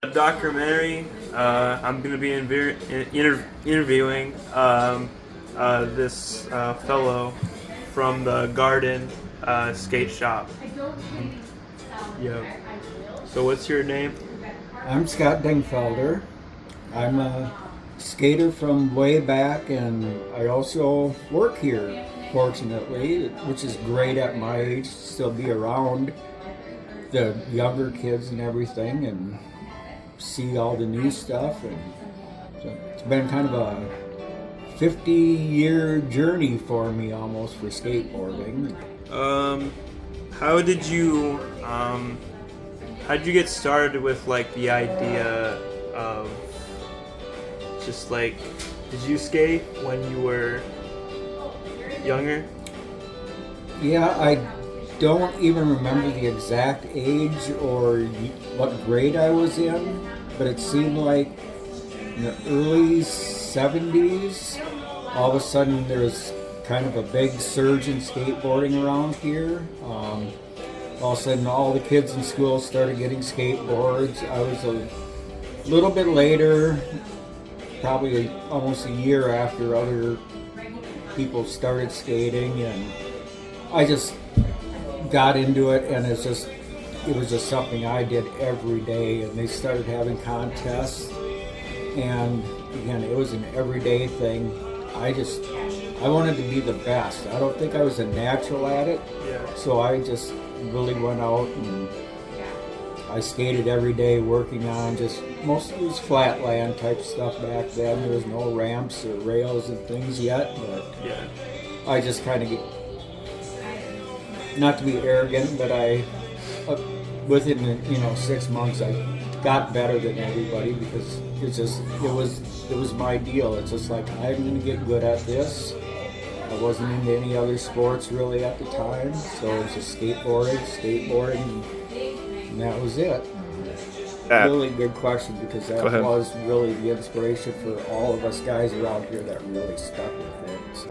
Documentary. I'm going to be interviewing this fellow from the Garden skate shop. Yep. So what's your name? I'm Scott Dingfelder. I'm a skater from way back, and I also work here, fortunately, which is great at my age to still be around the younger kids and everything and see all the new stuff. And so it's been kind of a 50-year journey for me almost for skateboarding. How did you how'd you get started with like the idea of just like, did you skate when you were younger? Yeah, I don't even remember the exact age or what grade I was in, but it seemed like in the early 70s, all of a sudden there was kind of a big surge in skateboarding around here. All of a sudden all the kids in school started getting skateboards. I was a little bit later, probably almost a year after other people started skating, and I just got into it, and it was just something I did every day. And they started having contests, and again, it was an everyday thing. I wanted to be the best. I don't think I was a natural at it, so I just really went out and I skated every day, working on just mostly it was flatland type stuff back then. There was no ramps or rails and things yet, but I just kind of, not to be arrogant, but within 6 months I got better than everybody, because it was my deal. It's just like, I'm gonna get good at this. I wasn't into any other sports really at the time, so it was just skateboarding, and that was it. Really good question, because that was really the inspiration for all of us guys around here that really stuck with it.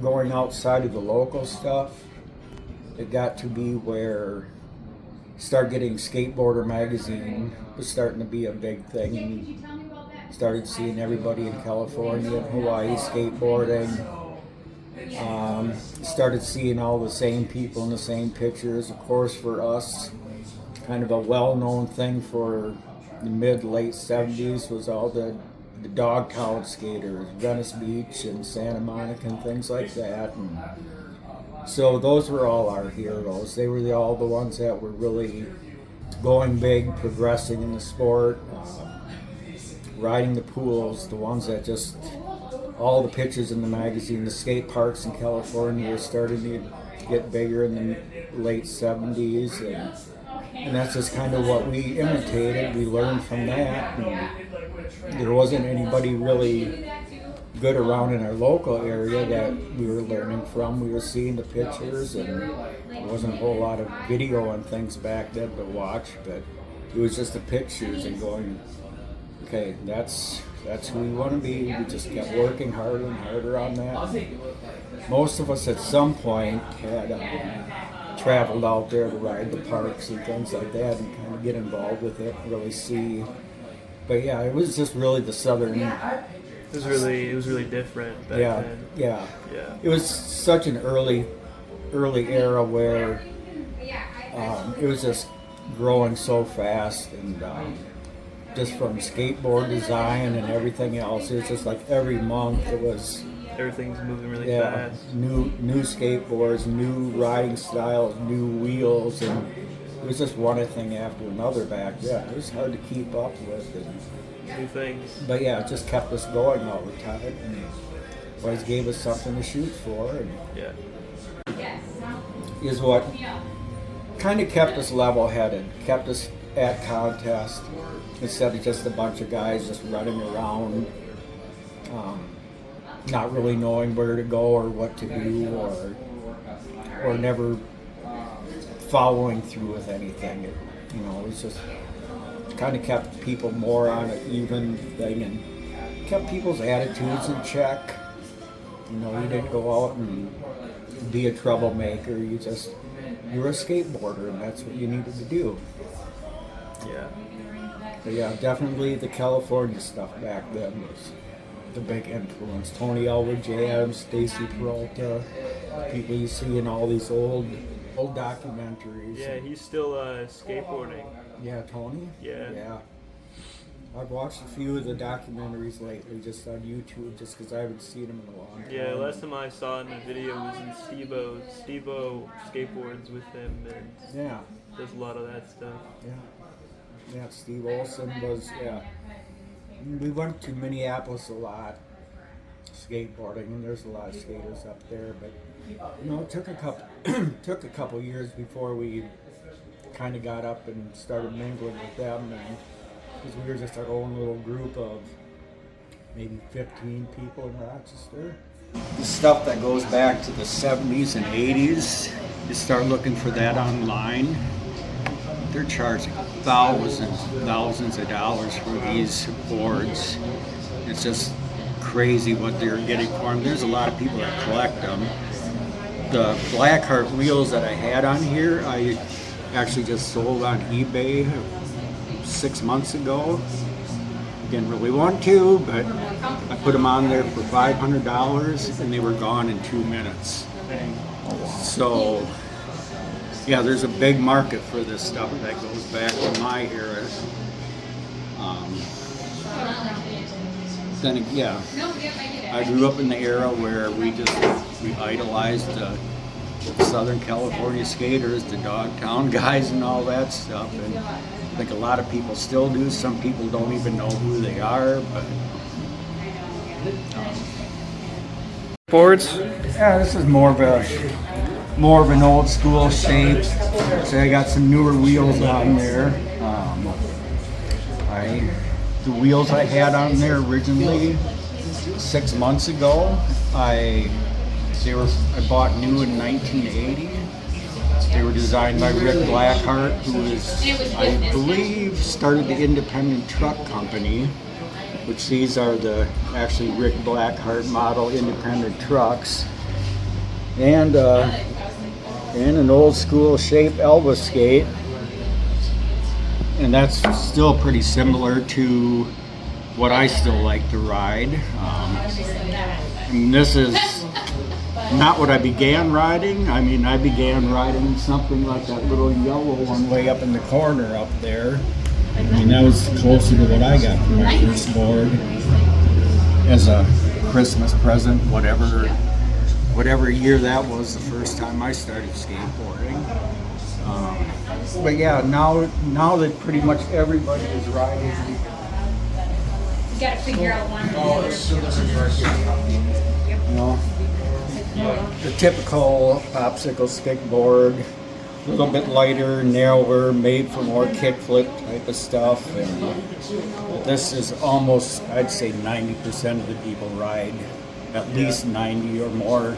Going outside of the local stuff, it got to be where start getting Skateboarder magazine was starting to be a big thing. And started seeing everybody in California and Hawaii skateboarding. Started seeing all the same people in the same pictures. Of course, for us, kind of a well-known thing for the mid-late 70s was all the Dogtown skaters, Venice Beach and Santa Monica and things like that. And so those were all our heroes. They were all the ones that were really going big, progressing in the sport, riding the pools, the ones that just, all the pictures in the magazine, the skate parks in California were starting to get bigger in the late 70s. And that's just kind of what we imitated. We learned from that. And there wasn't anybody really good around in our local area that we were learning from. We were seeing the pictures, and there wasn't a whole lot of video on things back then to watch, but it was just the pictures and going, okay, that's that's who we want to be. We just kept working harder and harder on that. Most of us at some point had traveled out there to ride the parks and things like that and kind of get involved with it, really see. But yeah, it was just really the southern. It was really different back then. Yeah. Yeah. It was such an early era where it was just growing so fast, and just from skateboard design and everything else, it was just like every month it was. Everything's moving really fast. New skateboards, new riding styles, new wheels, and it was just one thing after another back then. It was hard to keep up with it. New things. But yeah, it just kept us going all the time, and always gave us something to shoot for, and is what kind of kept us level-headed, kept us at contest instead of just a bunch of guys just running around. Not really knowing where to go or what to do, or never following through with anything. It was just kind of kept people more on an even thing and kept people's attitudes in check. You didn't go out and be a troublemaker. You were a skateboarder, and that's what you needed to do. Yeah. But yeah, definitely the California stuff back then was the big influence. Tony Elwood Jams, Stacy Peralta, people you see in all these old documentaries. Yeah, he's still skateboarding. Yeah, Tony? Yeah. I've watched a few of the documentaries lately just on YouTube just because I haven't seen them in a long time. Yeah, last time I saw in the video was in Steve-O skateboards with him, and there's a lot of that stuff. Yeah, Steve Olson was, we went to Minneapolis a lot, skateboarding, and there's a lot of skaters up there. But it took a couple years before we kind of got up and started mingling with them, and because we were just our own little group of maybe 15 people in Rochester. The stuff that goes back to the 70s and 80s, you start looking for that online. They're charging thousands of dollars for these boards. It's just crazy what they're getting for them. There's a lot of people that collect them. The Blackheart wheels that I had on here, I actually just sold on eBay 6 months ago. Didn't really want to, but I put them on there for $500 and they were gone in 2 minutes. So yeah, there's a big market for this stuff that goes back to my era. I grew up in the era where we idolized the Southern California skaters, the Dogtown guys and all that stuff, and I think a lot of people still do. Some people don't even know who they are, but Boards? yeah, this is more of an old school shape. So I got some newer wheels on there. The wheels I had on there originally 6 months ago, I bought new in 1980. They were designed by Rick Blackheart, who I believe, started the independent truck company, which these are the actually Rick Blackheart model independent trucks. And an old school shape Elvis skate, and that's still pretty similar to what I still like to ride. And this is not what I began riding. I mean, I began riding something like that little yellow one way up in the corner up there. And that was closer to what I got for my first board as a Christmas present, whatever year that was, the first time I started skateboarding. But yeah, now that pretty much everybody is riding. You gotta figure out one. The typical popsicle stick board, a little bit lighter, narrower, made for more kickflip type of stuff. And this is almost, I'd say 90% of the people ride. At least 90 or more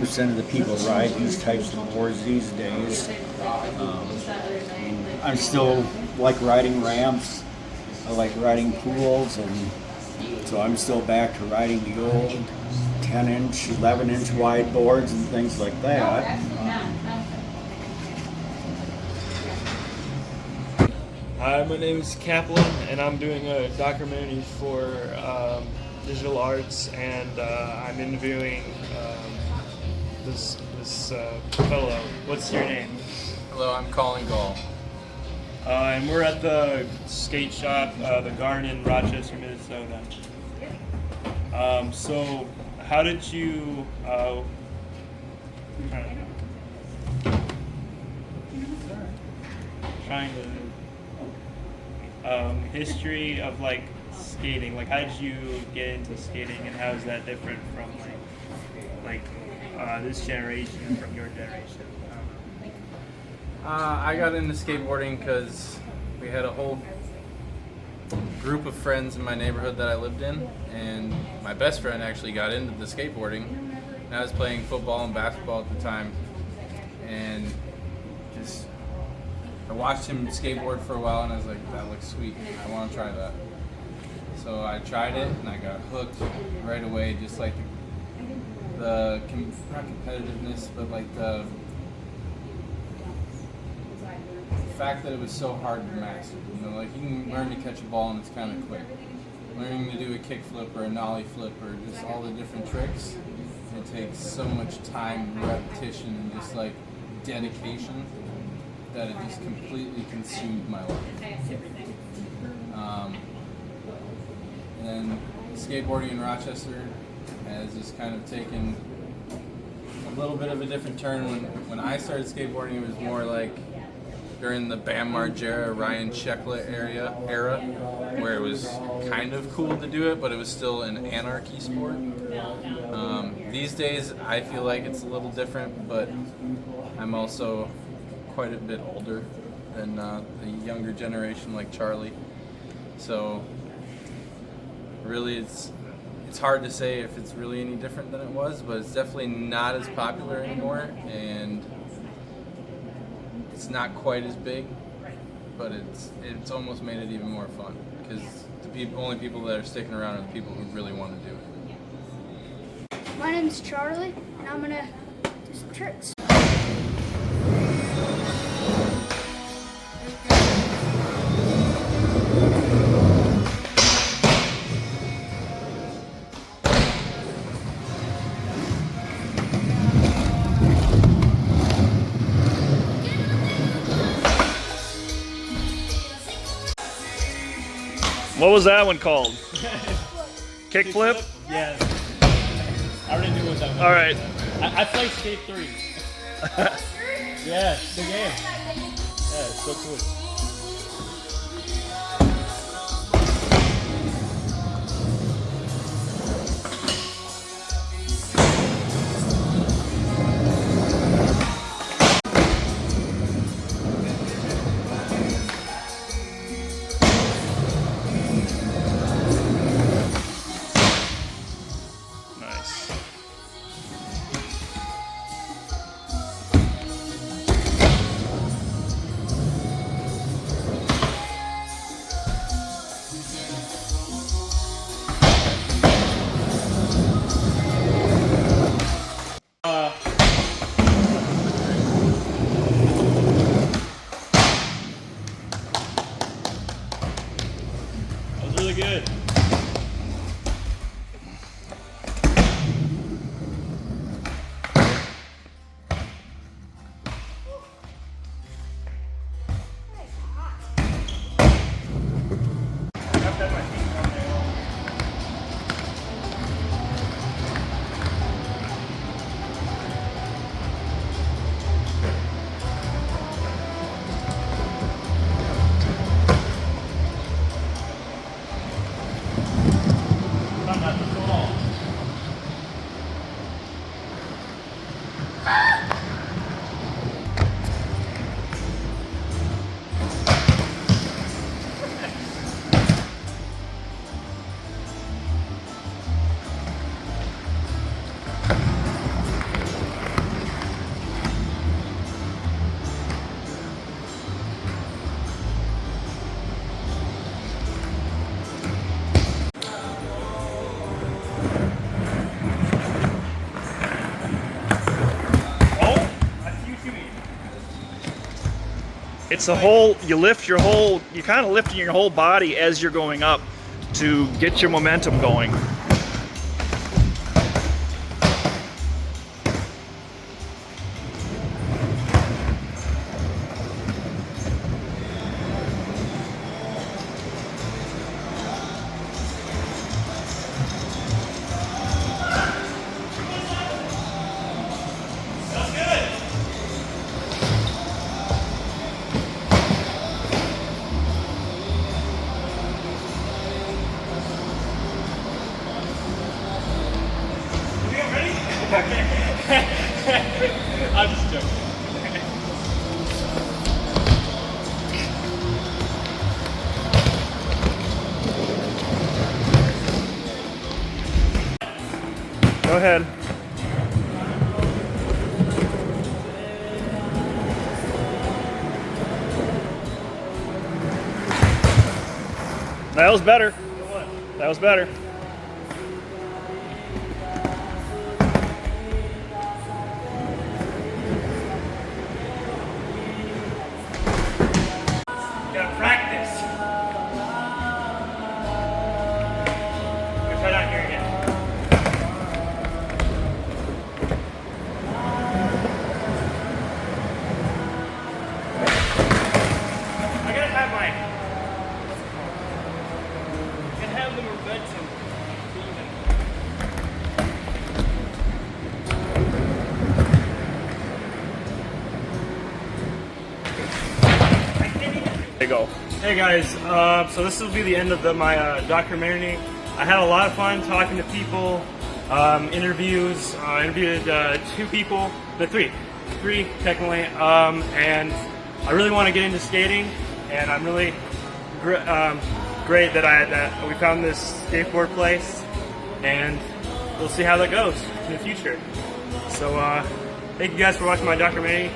percent of the people ride these types of boards these days. I still like riding ramps. I like riding pools, and So I'm still back to riding the old 10-inch, 11-inch wide boards and things like that. Hi, my name is Kaplan, and I'm doing a documentary for digital arts, and I'm interviewing this fellow. What's your name? Hello, I'm Colin Gall. And we're at the skate shop, the Garden in Rochester, Minnesota. So, how did you? Trying to history of like skating. Like, how did you get into skating, and how is that different from like this generation from your generation? I got into skateboarding because we had a whole group of friends in my neighborhood that I lived in, and my best friend actually got into the skateboarding. And I was playing football and basketball at the time, and just I watched him skateboard for a while, and I was like, that looks sweet. I want to try that. So I tried it, and I got hooked right away. Just like not competitiveness, but like the fact that it was so hard to master. You know, like you can learn to catch a ball and it's kind of quick. Learning to do a kick flip or a nollie flip or just all the different tricks, it takes so much time, repetition, and just like dedication that it just completely consumed my life. And then skateboarding in Rochester has just kind of taken a little bit of a different turn. When I started skateboarding, it was more like during the Bam Margera, Ryan Sheckler era, where it was kind of cool to do it, but it was still an anarchy sport. These days, I feel like it's a little different, but I'm also quite a bit older than the younger generation like Charlie. So really, it's hard to say if it's really any different than it was, but it's definitely not as popular anymore, and it's not quite as big, but it's almost made it even more fun because the only people that are sticking around are the people who really want to do it. My name's Charlie, and I'm gonna do some tricks. What was that one called? Kickflip? Yeah. I already knew what that was. All right. I played Skate 3. Yeah, it's the game. Yeah, it's so cool. Nice. it's a whole, you kind of lifting your whole body as you're going up to get your momentum going. I'm just joking. Go ahead. That was better. That was better. Gotta practice. Let's try down here again. I gotta have the momentum. There you go. Hey guys, so this will be the end of my documentary. I had a lot of fun talking to people, interviews, interviewed three technically, and I really want to get into skating, and I'm really great that we found this skateboard place, and we'll see how that goes in the future. So thank you guys for watching my documentary.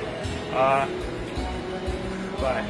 Bye.